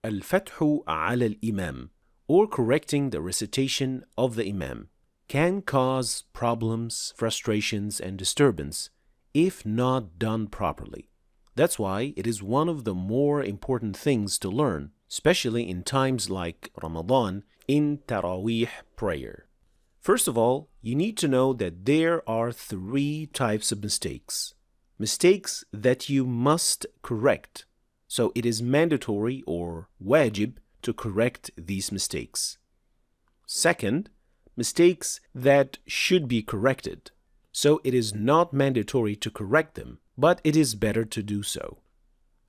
الفتح على الإمام, or correcting the recitation of the Imam, can cause problems, frustrations, and disturbance if not done properly. That's why it is one of the more important things to learn, especially in times like Ramadan in Taraweeh prayer. First of all, you need to know that there are 3 types of mistakes. Mistakes that you must correct. So it is mandatory or wajib to correct these mistakes. Second, mistakes that should be corrected. So it is not mandatory to correct them, but it is better to do so.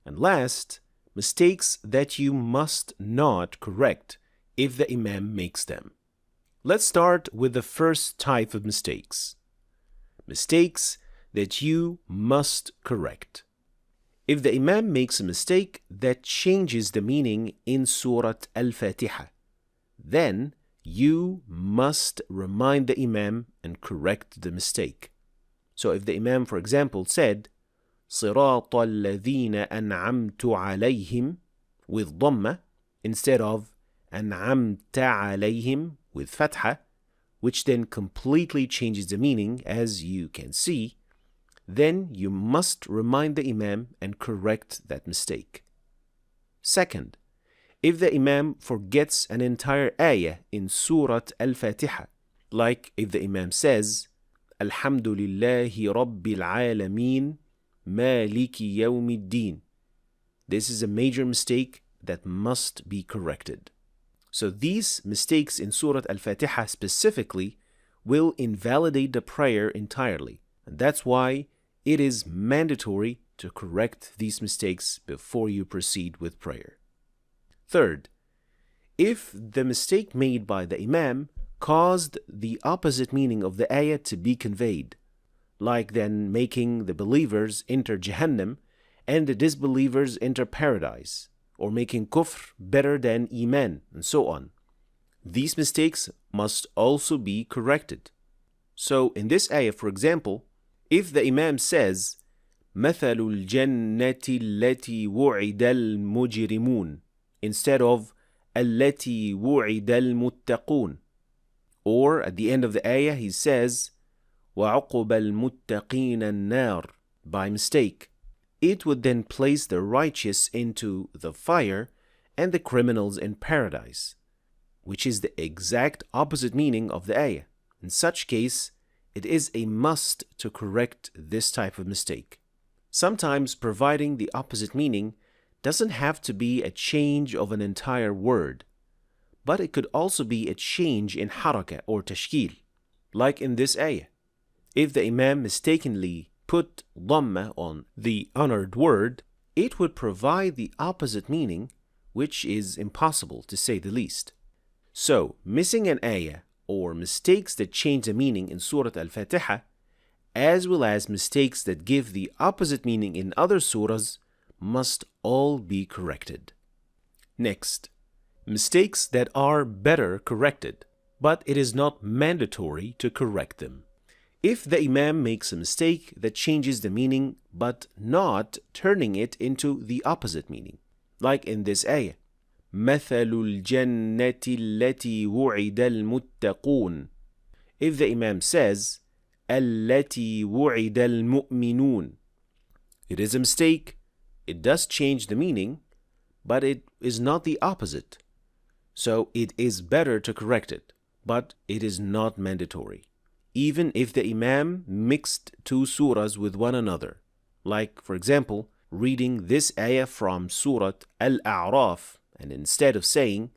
And last, mistakes that you must not correct if the Imam makes them. Let's start with the first type of mistakes. Mistakes that you must correct. If the Imam makes a mistake that changes the meaning in Surah Al-Fatiha, then you must remind the Imam and correct the mistake. So if the Imam, for example, said, صِرَاطَ الَّذِينَ أَنْعَمْتُ عَلَيْهِمْ with Dhamma instead of أَنْعَمْتَ عَلَيْهِمْ with Fatha, which then completely changes the meaning, as you can see, then you must remind the Imam and correct that mistake. Second, if the Imam forgets an entire ayah in Surah Al-Fatiha, like if the Imam says, Alhamdulillahi Rabbil Alameen Maliki Yawmiddin, this is a major mistake that must be corrected. So these mistakes in Surah Al-Fatiha specifically will invalidate the prayer entirely. And that's why it is mandatory to correct these mistakes before you proceed with prayer. Third, if the mistake made by the Imam caused the opposite meaning of the ayah to be conveyed, like then making the believers enter Jahannam and the disbelievers enter paradise, or making kufr better than iman, and so on. These mistakes must also be corrected. So in this ayah, for example, if the Imam says, مَثَلُ الْجَنَّةِ الَّتِي وُعِدَ الْمُجْرِمُونَ instead of الَّتِي وُعِدَ الْمُتَّقُونَ, or at the end of the ayah he says, وَعُقُبَ الْمُتَّقِينَ النَّارِ by mistake, it would then place the righteous into the fire and the criminals in paradise, which is the exact opposite meaning of the ayah. In such case, it is a must to correct this type of mistake. Sometimes providing the opposite meaning doesn't have to be a change of an entire word, but it could also be a change in haraka or tashkil, like in this ayah. If the Imam mistakenly put dhamma on the honored word, it would provide the opposite meaning, which is impossible to say the least. So, missing an ayah or mistakes that change the meaning in Surah Al-Fatiha, as well as mistakes that give the opposite meaning in other surahs, must all be corrected. Next, mistakes that are better corrected, but it is not mandatory to correct them. If the Imam makes a mistake that changes the meaning but not turning it into the opposite meaning, like in this ayah, مَثَلُ الْجَنَّةِ الَّتِي وُعِدَ الْمُتَّقُونَ. If the Imam says, الَّتِي وُعِدَ الْمُؤْمِنُونَ, it is a mistake. It does change the meaning, but it is not the opposite. So it is better to correct it, but it is not mandatory. Even if the Imam mixed 2 surahs with one another, like, for example, reading this ayah from Surah Al-A'raf, and instead of saying,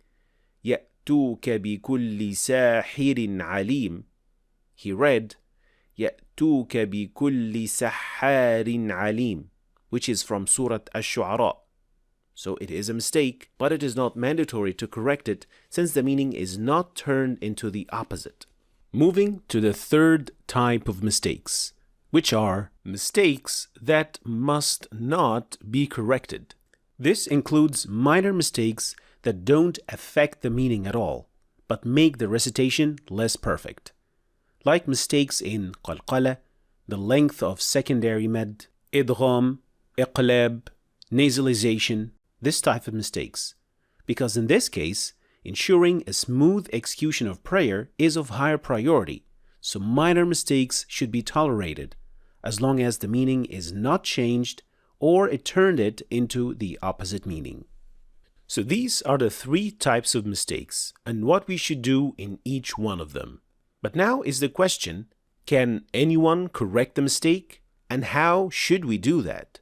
يَأْتُوكَ بِكُلِّ سَاحِرٍ عَلِيمٍ, he read, يَأْتُوكَ بِكُلِّ سَحَّارٍ عَلِيمٍ, which is from Surah Ash-Shu'ara. So it is a mistake, but it is not mandatory to correct it since the meaning is not turned into the opposite. Moving to the third type of mistakes, which are mistakes that must not be corrected. This includes minor mistakes that don't affect the meaning at all, but make the recitation less perfect, like mistakes in qalqala, the length of secondary med, idgham, iqlab, nasalization, this type of mistakes. because in this case, ensuring a smooth execution of prayer is of higher priority, so minor mistakes should be tolerated, as long as the meaning is not changed or it turned it into the opposite meaning. So these are the three types of mistakes and what we should do in each one of them. But now is the question, can anyone correct the mistake? And how should we do that?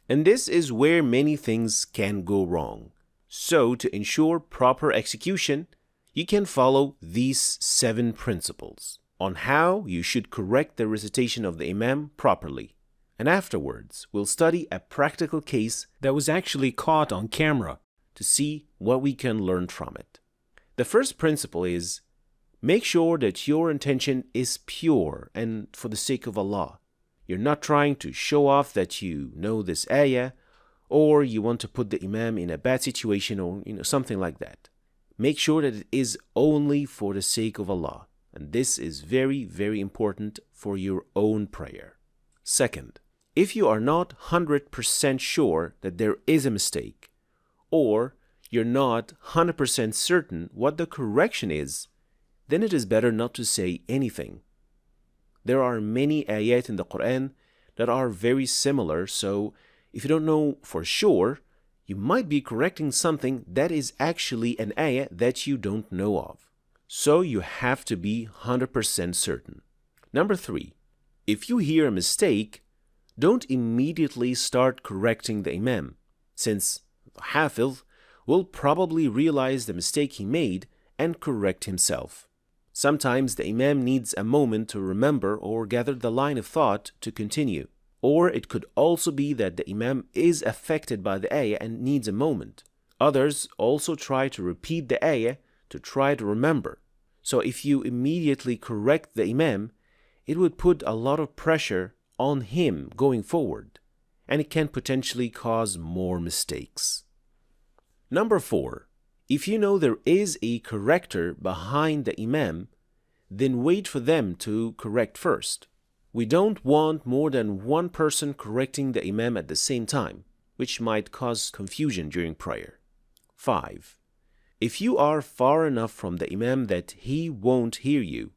And this is where many things can go wrong. So to ensure proper execution, you can follow these 7 principles on how you should correct the recitation of the Imam properly. And afterwards, we'll study a practical case that was actually caught on camera to see what we can learn from it. The first principle is, make sure that your intention is pure and for the sake of Allah. You're not trying to show off that you know this ayah, or you want to put the Imam in a bad situation, or something like that. Make sure that it is only for the sake of Allah. And this is very, very important for your own prayer. Second, if you are not 100% sure that there is a mistake, or you're not 100% certain what the correction is, then it is better not to say anything. There are many ayat in the Quran that are very similar, so if you don't know for sure, you might be correcting something that is actually an ayah that you don't know of. So you have to be 100% certain. Number 3, if you hear a mistake, don't immediately start correcting the Imam, since the Hafiz will probably realize the mistake he made and correct himself. Sometimes the Imam needs a moment to remember or gather the line of thought to continue. Or it could also be that the Imam is affected by the ayah and needs a moment. Others also try to repeat the ayah to try to remember. So if you immediately correct the Imam, it would put a lot of pressure on him going forward, and it can potentially cause more mistakes. Number 4, if you know there is a corrector behind the Imam, then wait for them to correct first. We don't want more than one person correcting the Imam at the same time, which might cause confusion during prayer. 5, if you are far enough from the Imam that he won't hear you,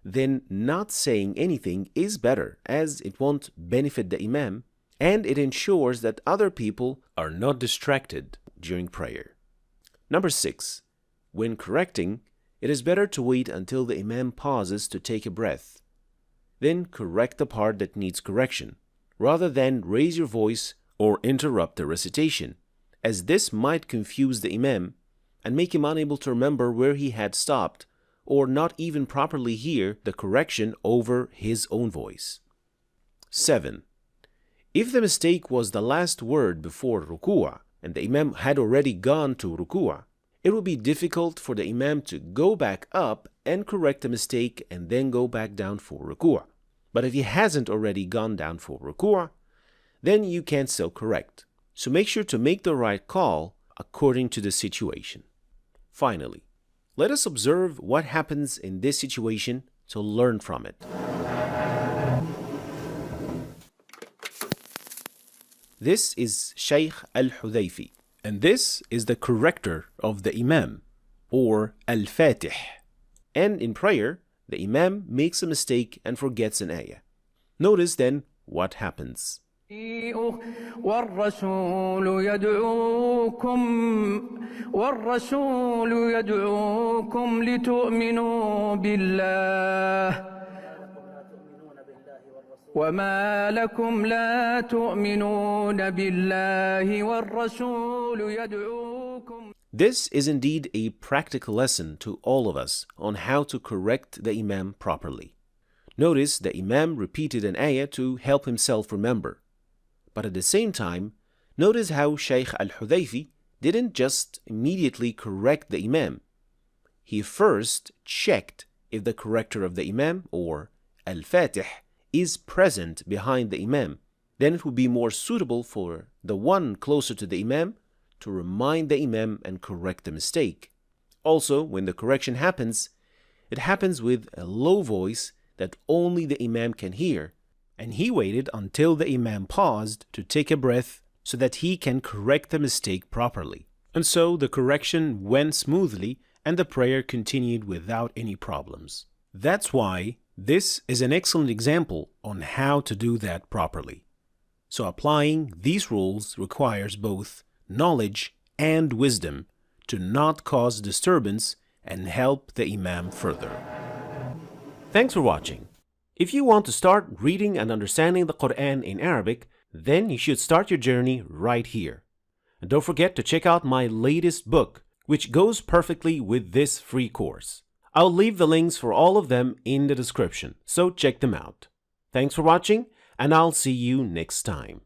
then not saying anything is better, as it won't benefit the Imam and it ensures that other people are not distracted during prayer. Number 6, when correcting, it is better to wait until the Imam pauses to take a breath. Then correct the part that needs correction, rather than raise your voice or interrupt the recitation, as this might confuse the Imam and make him unable to remember where he had stopped, or not even properly hear the correction over his own voice. 7, if the mistake was the last word before ruku'ah, and the Imam had already gone to ruku'ah, it would be difficult for the Imam to go back up and correct the mistake and then go back down for ruku'ah. But if he hasn't already gone down for ruku'ah, then you can still correct. So make sure to make the right call according to the situation. Finally, let us observe what happens in this situation to learn from it. This is Shaykh al-Hudayfi, and this is the corrector of the Imam, or al-Fatih. And in prayer, the Imam makes a mistake and forgets an ayah. Notice then what happens. والرسول يدعوكم لتؤمنوا بالله وما لكم لا تؤمنون بالله والرسول يدعوكم. This is indeed a practical lesson to all of us on how to correct the Imam properly. Notice the Imam repeated an ayah to help himself remember. But at the same time, notice how Shaykh al-Hudayfi didn't just immediately correct the Imam. He first checked if the corrector of the Imam, or al-Fatih, is present behind the Imam. Then it would be more suitable for the one closer to the Imam to remind the Imam and correct the mistake. Also, when the correction happens, it happens with a low voice that only the Imam can hear, and he waited until the Imam paused to take a breath so that he can correct the mistake properly. And so the correction went smoothly and the prayer continued without any problems. That's why this is an excellent example on how to do that properly. So applying these rules requires both knowledge and wisdom to not cause disturbance and help the Imam further. Thanks for watching. If you want to start reading and understanding the Quran in Arabic, then you should start your journey right here. And don't forget to check out my latest book, which goes perfectly with this free course. I'll leave the links for all of them in the description, so check them out. Thanks for watching, and I'll see you next time.